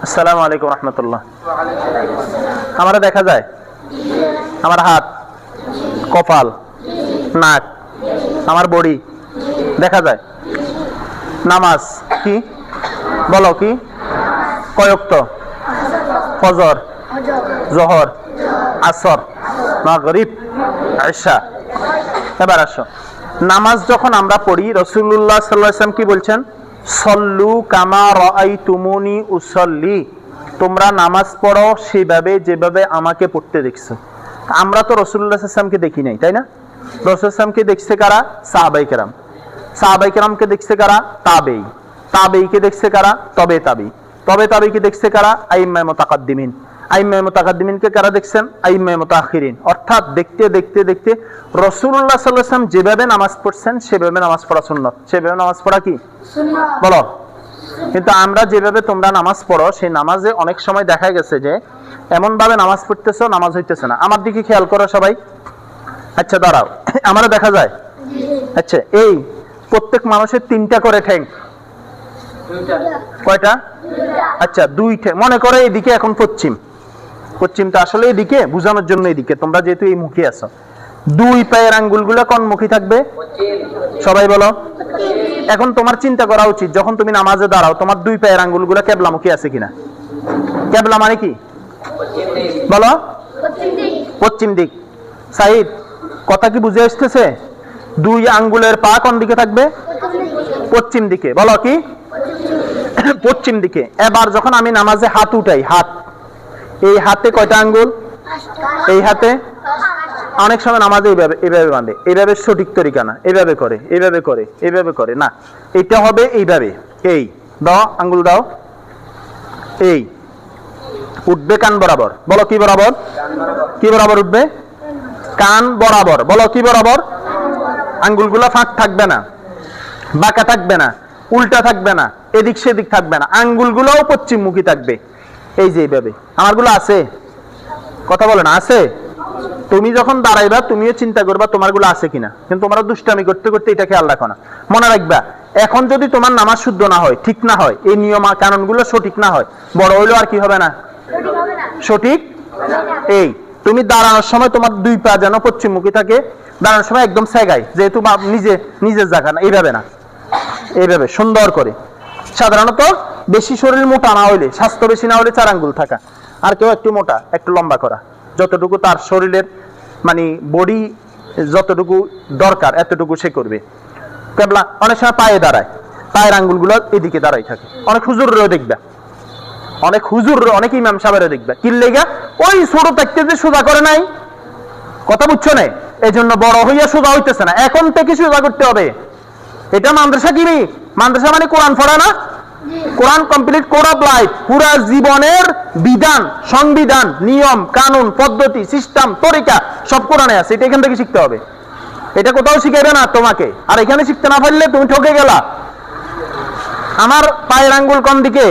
আসসালামু আলাইকুম রহমতুল্লাহ। আমরা দেখা যায় আমার হাত, কপাল, নাক, আমার বডি দেখা যায়। নামাজ কি বলো, কি কয় ওয়াক্ত? ফজর, জোহর, আসর, মাগরিব, ইশা। এবার আসো, নামাজ যখন আমরা পড়ি রাসূলুল্লাহ সাল্লাল্লাহু আলাইহি ওয়াসাল্লাম কি বলছেন? সল্লু কামা রাআইতুমুনি উসাল্লি, তোমরা নামাজ পড়ো সেভাবে যেভাবে আমাকে পড়তে দেখছো। আমরা তো রাসূলুল্লাহ সাল্লাল্লাহু আলাইহি ওয়াসাল্লামকে দেখি নাই, তাই না? রাসূলুল্লাহ সাল্লাল্লাহু আলাইহি ওয়াসাল্লামকে দেখছে কারা? সাহাবায়ে কেরাম। সাহাবায়ে কেরামকে দেখছে কারা? তাবেঈ। তাবেঈকে দেখছে কারা? তবে তাবেঈ। তবে তাবেঈকে দেখছে কারা? আইম্মায়ে মুতাকাদ্দিমিন। আইম্মায়ে মুতাকাদ্দিমিনকে কারা দেখছেন? আইম্মায়ে মুতাআখিরিন। অর্থাৎ দেখতে দেখতে দেখতে রাসূলুল্লাহ সাল্লাল্লাহু আলাইহি ওয়াসাল্লাম যেভাবে নামাজ পড়ছেন সেভাবে নামাজ পড়া সুন্নাত। সেভাবে নামাজ পড়া কি সুন্নাত? বলো। কিন্তু আমরা যেভাবে তোমরা নামাজ পড়ো সেই নামাজে অনেক সময় দেখা গেছে যে এমন ভাবে নামাজ পড়তেছো, নামাজ হইতেছে না। আমার দিকে খেয়াল করো সবাই। আচ্ছা দাঁড়াও, আমারও দেখা যায়। আচ্ছা, এই প্রত্যেক মানুষের 3টা করে ঠ্যাং। কয়টা? আচ্ছা, 2 ঠ্যাং। মনে করো এইদিকে এখন পশ্চিম, পশ্চিমটা আসলে এইদিকে বোঝানোর জন্য এইদিকে, তোমরা যেহেতু এই মুখে আছো। 2 পায়ের আঙ্গুলগুলো কোন মুখী থাকবে? সবাই বলো। এখন তোমার চিন্তা করা উচিত, যখন তুমি নামাজে দাঁড়াও তোমার 2 পায়ের আঙ্গুলগুলো কেবলামুখী আছে কিনা? কেবলা মানে কি বলো? পশ্চিম দিক। সাইদ, কথা কি বুঝে আসতেছে? 2 আঙ্গুলের পা কোন দিকে থাকবে? পশ্চিম দিকে। বলো কি? পশ্চিম দিকে। এবার যখন আমি নামাজে হাত উঠাই, হাত, এই হাতে কয়টা আঙ্গুল? এই হাতে। অনেক সময় নামাজে এইভাবে বাঁধে, এইভাবে সঠিক তরিকা না, এইভাবে করে, এইভাবে করে, এইভাবে করে না, এটা হবে এইভাবে। এই দাও, আঙ্গুল দাও, এই উঠবে কান বরাবর। বলো কি বরাবর? কি বরাবর উঠবে? কান বরাবর। বলো কি বরাবর? আঙ্গুলগুলো ফাঁক থাকবে না, বাঁকা থাকবে না, উল্টা থাকবে না, এদিক সেদিক থাকবে না, আঙ্গুলগুলোও পশ্চিমমুখী থাকবে। এই যে এইভাবে। আমারগুলো আছে? কথা বলে না আছে? তুমি যখন দাঁড়াইবা তুমিও চিন্তা করবা তোমারগুলো আছে কিনা, কিন্তু তোমরা দুষ্টামি করতে করতে এটা খেয়াল রাখো না। মনে রাখবা, এখন যদি তোমার নামাজ শুদ্ধ না হয়, ঠিক না হয়, এই নিয়ম কানুনগুলো সঠিক না হয়, বড় হইলেও আর কি হবে না? সঠিক। এই তুমি দাঁড়ানোর সময় তোমার 2 পা যেন পশ্চিমমুখী থাকে, দাঁড়ানোর সময় একদম সেগাই, যেহেতু নিজের জায়গা না, এইভাবে না, এইভাবে সুন্দর করে। সাধারণত বেশি শরীর মোটা না হইলে, স্বাস্থ্য বেশি না হলে 4 আঙ্গুল থাকা, আর কেউ একটু মোটা, একটু লম্বা করা, যতটুকু তার শরীরের মানে বডি যতটুকু দরকার এতটুকু সে করবে। কেবলা অনেক সময় পায়ে দাঁড়ায়, পায়ের আঙ্গুলগুলো এদিকে দাঁড়াই থাকে। অনেক হুজুরও দেখবে, অনেক হুজুর, অনেক ইমাম সাহেবেরও দেখবে। কি লেগা? ওই ছোট থাকতে যে সোজা করে নাই, কথা বুঝছো না? এই জন্য বড় হইয়া সোজা হইতেছে না, এখন থেকে সোজা করতে হবে। এটা মাদ্রাসা কি? মাদ্রাসা মানে কোরআন পড়া না? কোরআন কমপ্লিট কোড অফ লাইফ, পুরা জীবনের বিধান, সংবিধান, নিয়ম কানুন, পদ্ধতি, সিস্টেম, তরিকা সব কোরআনে আছে। এটা এখান থেকে শিখতে হবে, এটা কোথাও শিখাইবে না তোমাকে। আর এখানে শিখতে না পারলে তুমি ঠকে গেলা। আমার পায়ের আঙ্গুল কোন দিকে?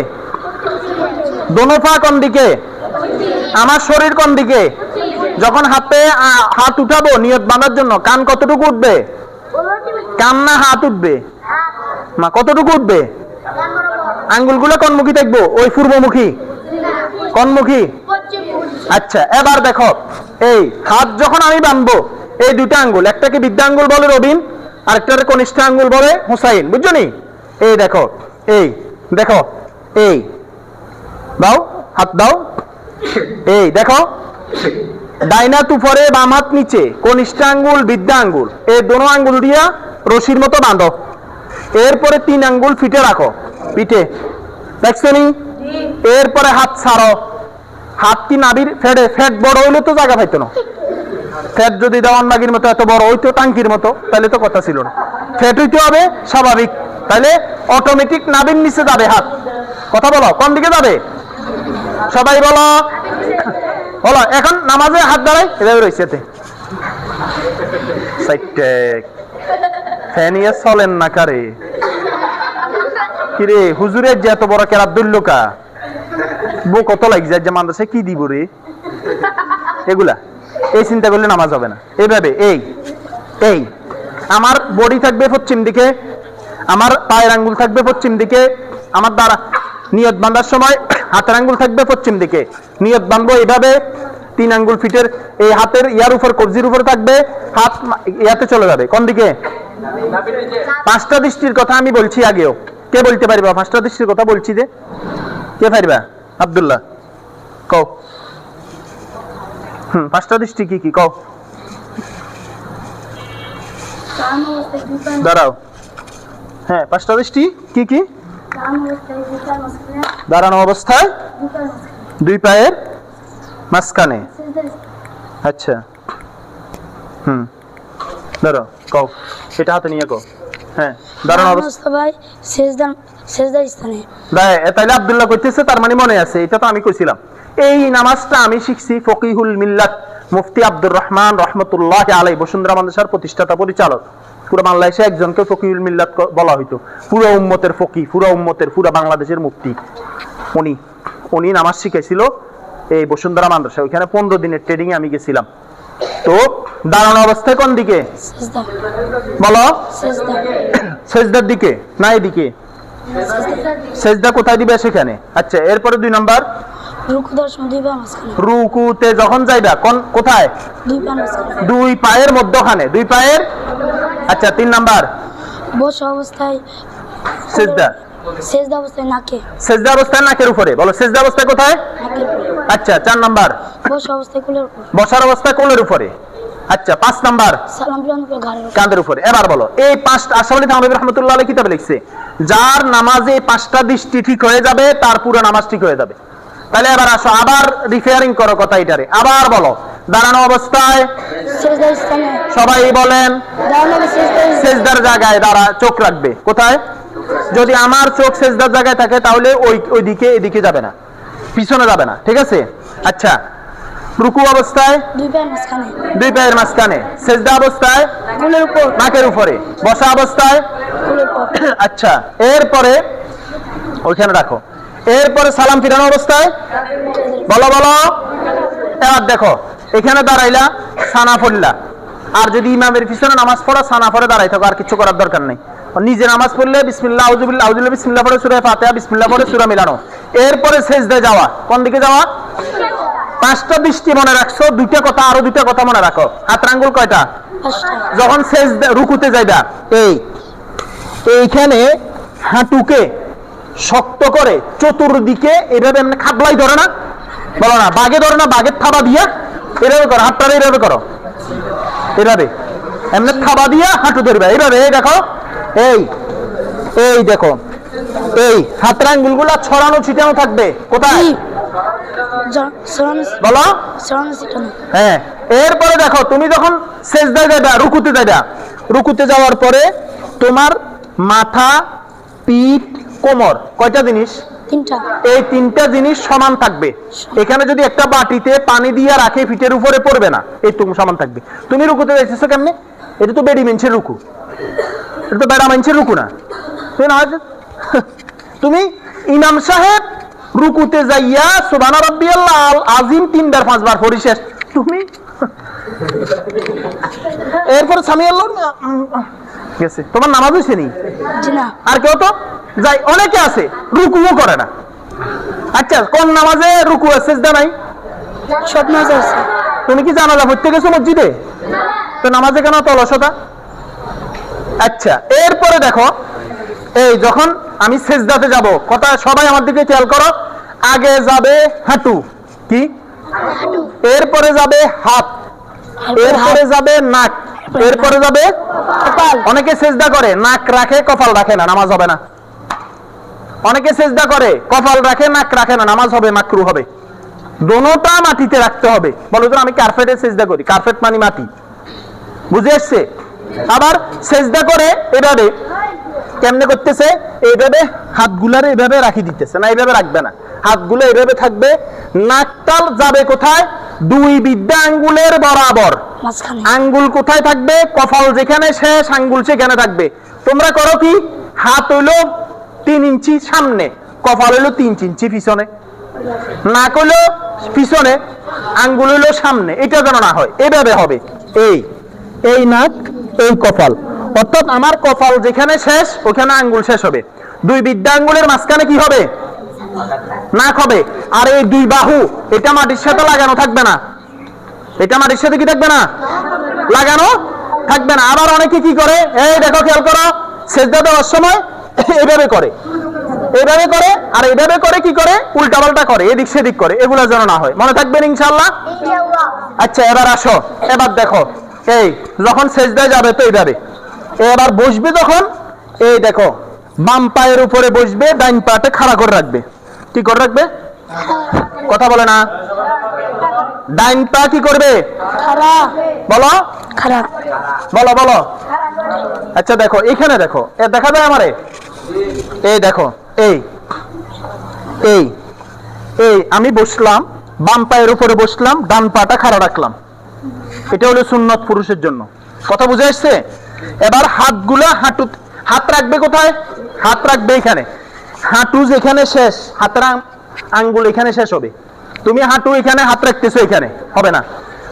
দোনো পা কোন দিকে? আমার শরীর কোন দিকে? যখন হাত উঠাবো নিয়ত বাঁধার জন্য, কান কতটুকু উঠবে? কান না হাত উঠবে? মা কতটুকু উঠবে? আঙ্গুলগুলো কোন মুখী থাকবো? ওই পূর্বমুখী। কোন মুখী? আচ্ছা, এবার দেখো, এই হাত যখন আমি বাঁধবো, এই 2টা আঙ্গুল, একটাকে বৃদ্ধা আঙ্গুল বলে রবিন, আরেকটাকে কনিষ্ঠ আঙ্গুল বলে হুসাইন, বুঝছো নি? এই দেখো, এই দেখো, এই দাও, হাত দাও, এই দেখো, ডাইনা উপরে, বাম হাত নিচে, কনিষ্ঠ আঙ্গুল, বৃদ্ধা আঙ্গুল, এই দোনো আঙ্গুল দিয়া রশির মতো বাঁধো। এরপরে 3 আঙ্গুল ফিটে রাখো, পিঠে, দেখছো নি? এরপরে হাত ছাড়ো। হাত কি নাভির ফেটে? ফ্যাট বড় হইলে তো জায়গা পাইতো না। ফ্যাট যদি দেওয়ান নাগির মতো এত বড় হইতো, টাঙ্কির মতো, তাহলে তো কথা ছিল না। ফ্যাট হইতে হবে স্বাভাবিক, তাহলে অটোমেটিক নাভির নিচে যাবে হাত। কথা বলো, কোন দিকে যাবে? সবাই বলো, বলো। এখন নামাজে হাত দাঁড়াই এভাবে রয়েছে, ফ্যান ইয়ে চলেন না কারে? কিরে হুজুরের যে এত বড় কেরাত দুল্লুকা বউ কত লাগি যায় যে মাদ্রাসায় কি দিব রে? এগুলা এই চিন্তা করলে নামাজ হবে না। এইভাবে এই এই আমার বডি থাকবে পশ্চিম দিকে, আমার পায়ের আঙ্গুল থাকবে পশ্চিম দিকে, আমার দ্বারা নিয়ত বাঁধার সময় হাতের আঙ্গুল থাকবে পশ্চিম দিকে, নিয়ত বাঁধবো এইভাবে, 3 আঙ্গুল ফিটের এই হাতের ইয়ার উপর কবজির উপর থাকবে, হাত ইয়াতে চলে যাবে কোন দিকে? 5টা দৃষ্টির কথা আমি বলছি আগেও, কে বলতে পারবা 5টা দৃষ্টির কথা বলছি যে, কে পারবা? আব্দুল্লাহ কও। 5টা দৃষ্টি কি কি কও? দাঁড়াও, হ্যাঁ 5টা দৃষ্টি কি কি? দাঁড়ানো অবস্থায় 2 পায়ের মাঝখানে। আচ্ছা ধরো কও, এটা হাতে নিয়ে কও। হ্যাঁ দাঁড়ানো অবস্থায় সেজদার স্থানে। তাইলে আব্দুল্লাহ কইতেছে, তার মানে মনে আছে, এটা তো আমি কইছিলাম। এই নামাজটা আমি শিখছি ফকিহুল মিল্লাত মুফতি আব্দুর রহমান রহমতুল্লাহ আলাই, বসুন্ধরা মাদ্রাসার প্রতিষ্ঠাতা পরিচালক। পুরো বাংলাদেশে একজনকে ফকিহুল মিল্লাত বলা হইতো, পুরো উম্মতের ফকি, পুরো উম্মতের, পুরো বাংলাদেশের মুফতি। উনি নামাজ শিখেছিল এই বসুন্ধরা মাদ্রাসা, ওইখানে 15 দিনের ট্রেনিং এ আমি গেছিলাম। তো দাঁড়ানো অবস্থায় কোন দিকে বলো? সেজদার দিকে না এদিকে? সেজদা কোথায় দিবে? সেখানে। আচ্ছা এরপরে 2 নাম্বার, রুকুতে যখন যাইবা কোথায়? 2 পায়ের মধ্যখানে, 2 পায়ের। আচ্ছা 3 নাম্বার, বসা অবস্থায় সেজদা। সেজদা অবস্থায় নাকে। সেজদা অবস্থায় নাকের উপরে, বলো সেজদা অবস্থায় কোথায়? আচ্ছা 4 নাম্বার, বসা অবস্থায় কোলের উপর। বসার অবস্থায় কোলের উপরে। আচ্ছা 5 নাম্বার, সালাম ফিরানোর পর ঘাড়ের উপর। কাঁধের উপরে। এবার বলো, এই 5টা আশরাফ থানভী রাহমাতুল্লাহ আলাইহি কিতাবে লিখছে, যার নামাজে 5টা দৃষ্টি ঠিক হয়ে যাবে তার পুরো নামাজ ঠিক হয়ে যাবে। তাহলে এবার আসো, আবার রিফেয়ারিং করো কথা এটারে, আবার বলো। দাঁড়ানো অবস্থায় সেজদার স্থানে। সবাই বলেন সেজদার জায়গায় দাঁড়া, চোখ রাখবে কোথায়? যদি আমার চোখ সেজদার জায়গায় থাকে তাহলে ওই দিকে, এদিকে যাবে না, পিছনে যাবে না, ঠিক আছে? আচ্ছা রুকু অবস্থায় 2 পায়ের মাঝখানে। 2 পায়ের মাঝখানে। সেজদা অবস্থায় কোলের উপর, নাকের উপরে। বসা অবস্থায় কোলের উপর। আচ্ছা এরপরে ওইখানে রাখো। এরপরে সালাম ফিরানো অবস্থায় বলো বলো। এবার দেখো, এখানে দাঁড়াইলা, সানা পড়লা, আর যদি ইমামের পিছনে নামাজ পড়া সানা পড়ে দাঁড়াই থাকো, আর কিছু করার দরকার নেই। নিজে নামাজ পড়লে বিসমিল্লাহ আউযুবিল্লাহ আউযুবিল্লাহ বিসমিল্লাহ পড়ে সূরা ফাতিহা, বিসমিল্লাহ পড়ে সূরা মিলানো। এরপরে সেজদায় যাওয়া, কোন দিকে যাওয়া? 5টা দৃষ্টি মনে রাখছো, 2টা কথা, আরো 2টা কথা মনে রাখো। হাতের আঙ্গুল কয়টা? 5টা। যখন সেজদা রুকুতে যাইবা, এইখানে হাঁটুকে শক্ত করে চতুর্দিকে এভাবে এমনি খাবলাই ধরে না, বলো না, বাগে ধরে না, বাগের থাবা দিয়া এভাবে করো, হাতটা এভাবে করো, এভাবে এমনি থাবা দিয়া হাঁটু ধরবে এইভাবে। এই দেখো, এই দেখো, এই হাতের আঙ্গুলগুলা ছড়ানো ছিটানো থাকবে কোথায়? বলো। হ্যাঁ এরপরে দেখো, তুমি যখন সেজদায় যাইবা, রুকুতে যাইবা, রুকুতে যাওয়ার পরে তোমার মাথা, পিঠ, কোমর, কয়টা জিনিস? 3টা। এই 3টা জিনিস সমান থাকবে। এখানে যদি একটা বাটিতে পানি দিয়ে রাখে, পিঠের উপরে পড়বে না, এই তুমি সমান থাকবে। তুমি রুকুতে যাইতেছো কেমনে? এটা তো বেডি মেনছের রুকু, এটা তো বেড়া মেনছের রুকু না। তুমি ইমাম সাহেব রুকুতে যাইয়া সুবহান রাব্বিয়াল আযীম 3 বার 5 বার পড়ি শেষ, তুমি এরপর সামি আল্লাহ গেছে, তোমার নামাজ হইছে নি? জি না। আর কেউ তো যাই, অনেকে আছে রুকুও করে না। আচ্ছা কোন নামাজে রুকু আর সিজদা নাই? সব নামাজে আছে। তুমি কি জানাজা পড়তে গেছো মসজিদে? তো নামাজে কেন তো অলসতা? আচ্ছা এরপরে দেখো, এই যখন আমি সেজদাতে যাব, কথা সবাই আমার দিকে খেয়াল করো, আগে যাবে হাঁটু, কি? এরপরে যাবে হাত, এরপরে যাবে নাক, এরপরে যাবে কপাল। অনেকে সেজদা করে নাক রাখে কপাল রাখে না, নামাজ হবে না। অনেকে সেজদা করে কপাল রাখে নাক রাখে না, নামাজ হবে মাকরু হবে। দোনোটা মাটিতে রাখতে হবে। বলো তো আমি কার্পেটে সেজদা করি, কার্পেট মানে মাটি, বুঝে আসছে? আবার সেজদা করে এভাবে, কেমনে করতেছে? এইভাবে হাতগুলারে এভাবে রাখি দিতেছে না, এইভাবে রাখবে না, হাতগুলো এইভাবে থাকবে। নাকটাল যাবে কোথায়? 2 বিদ্যা আঙ্গুলের বরাবর। আঙ্গুল কোথায় থাকবে? কপাল যেখানে শেষ, আঙ্গুল সেখানে থাকবে। তোমরা করো কি? হাত হইলো 3 ইঞ্চি সামনে, কপাল হইলো 3 ইঞ্চি পিছনে, নাক হইলো পিছনে, আঙ্গুল হইলো সামনে। এটা যেন না হয়, এভাবে হবে। এই নাক, এই কপাল, অর্থাৎ আমার কপাল যেখানে শেষ ওখানে আঙ্গুল শেষ হবে। 2 বিদ্যা আঙ্গুলের মাঝখানে কি হবে? নাক হবে। আর এই দুই বাহু এটা মাটির সাথে লাগানো থাকবে না, এটা মাটির সাথে কি থাকবে না, লাগানো থাকবে না। আবার অনেকে কি করে, এই দেখো খেয়াল করো, সেজদা দেওয়ার সময় এইভাবে করে, এইভাবে করে, আর এইভাবে করে কি করে, উল্টা পাল্টা করে, এদিক সেদিক করে, এগুলো যেন না হয়। মনে থাকবেন ইনশাআল্লাহ? আচ্ছা এবার আসো, এবার দেখো, এই যখন সেজদায় যাবে তো এইভাবে, এবার বসবে যখন, এই দেখো বাম পায়ের উপরে বসবে, ডাইন পাটা খাড়া করে রাখবে। কি করে রাখবে? কথা বলে না। ডাইন পা কি করবে? খারা বলো, খারা বলো বলো। আচ্ছা দেখো এখানে দেখো, এ দেখা যায় আমারে, এই দেখো, এই এই এই আমি বসলাম, বাম পায়ের উপরে বসলাম, ডান পাটা খাড়া রাখলাম। এটা হলো সুন্নত পুরুষের জন্য। কথা বুঝে আসছে? এবার হাতগুলা হাঁটু, হাত রাখবে কোথায়? হাত রাখবে এখানে, হাঁটু যেখানে শেষ, হাতের আঙ্গুল এখানে শেষ হবে। তুমি হাঁটু এখানে হাত রাখতেছো, এখানে হবে না,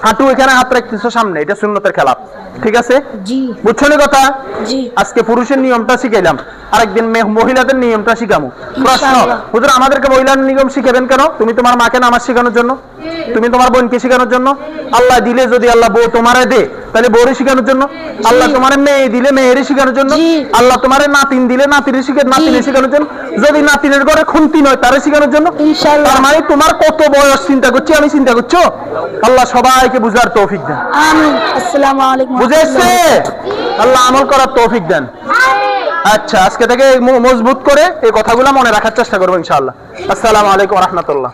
হাঁটু এখানে হাত রাখতেছো সামনে, এটা সুন্নতের খেলাফ। ঠিক আছে? জি বুঝছো না কথা? জি আজকে পুরুষের নিয়মটা শিখাইলাম, আরেকদিন মহিলাদের নিয়মটা শিখামু। প্রশ্ন, ইনশাআল্লাহ। হুজুর আমাদেরকে মহিলার নিয়ম শিখাবেন কেন? তুমি তোমার মাকে নামাজ শেখানোর জন্য, তুমি তোমার বোনকে শেখানোর জন্য। আল্লাহ দিলে, যদি আল্লাহ বউ তোমারে দে, তাহলে বউরে শেখানোর জন্য। আল্লাহ তোমার মেয়ে দিলে মেয়েরে শেখানোর জন্য। জি। আল্লাহ তোমার নাতিন দিলে নাতিরে শেখানোর জন্য। যদি নাতিনের ঘরে খুন্তি নয়, তারে শেখানোর জন্য। ইনশাআল্লাহ। তার মানে তোমার কত বয়স চিন্তা করছি আমি, চিন্তা করছো? আল্লাহ সবাইকে বুঝার তৌফিক দেন। আমিন। আসসালামু আলাইকুম। বুঝে এসছে? আল্লাহ আমল করার তৌফিক দেন। আচ্ছা আজকে থেকে মজবুত করে এই কথাগুলো মনে রাখার চেষ্টা করবো ইনশাআল্লাহ। আসসালামু আলাইকুম ওয়া রাহমাতুল্লাহ।